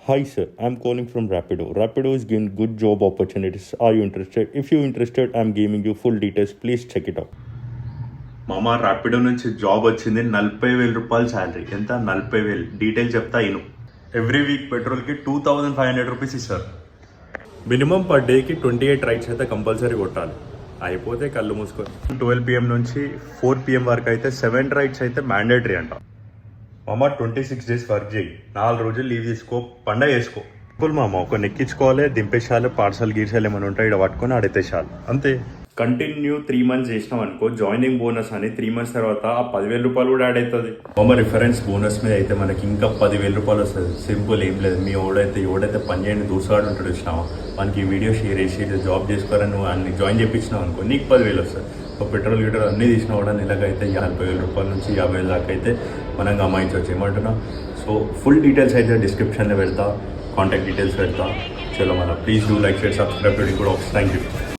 Hi sir, I'm calling from Rapido. Rapido is giving good job opportunities. Are you interested? If you're interested, I'm giving you full details. Please check it out. మామ ర్యాపిడో నుంచి job వచ్చింది, 40,000 రూపాయలు salary. ఎంత? 40,000. Detail చెప్తా ఇను. Every week పెట్రోల్కి 2,500 rupees ఇస్తారు. Minimum per డేకి 28 రైడ్స్ అయితే కంపల్సరీ కొట్టాలి. అయిపోతే కళ్ళు మూసుకొని 12 PM నుంచి 4 PM వరకు అయితే 7 రైడ్స్ అయితే మ్యాండేటరీ అంట. మామ 26 days వర్క్ చేయి, 4 రోజులు లీవ్ తీసుకో, పండగ చేసుకో. ఫుల్ మామ ఒక నెక్కించుకోవాలి, దింపేసాలి, పార్సల్ గీర్సలు ఏమైనా ఉంటాయి ఇక్కడ పట్టుకొని ఆడెత్తేసాలి అంతే. కంటిన్యూ 3 months చేసినాం అనుకో, జాయినింగ్ బోనస్ అని 3 months తర్వాత ఆ 10,000 రూపాయలు కూడా యాడ్ అవుతుంది. మామ రిఫరెన్స్ బోనస్ మీద అయితే మనకి ఇంకా 10,000 రూపాయలు వస్తుంది. సింపుల్, ఏం లేదు. మీ ఎవడైతే పని చేయని దూసాడు ఉంటాడు వచ్చినావా, మనకి ఈ వీడియో షేర్ చేసి జాబ్ చేసుకోవాలని నువ్వు అన్ని జాయిన్ చేయించినావు అనుకో, నీకు 10,000 వస్తుంది. సో పెట్రోల్ గిట్రోల్ అన్నీ తీసినా కూడా నెలకైతే 40,000 రూపాయల నుంచి 50,000 దాకా అయితే మనం గమాయించవచ్చు. ఏమంటున్నా? సో ఫుల్ డీటెయిల్స్ అయితే డిస్క్రిప్షన్లో పెడతా, కాంటాక్ట్ డీటెయిల్స్ పెడతా. చలో మన please do like, share, subscribe కూడా. Thank you.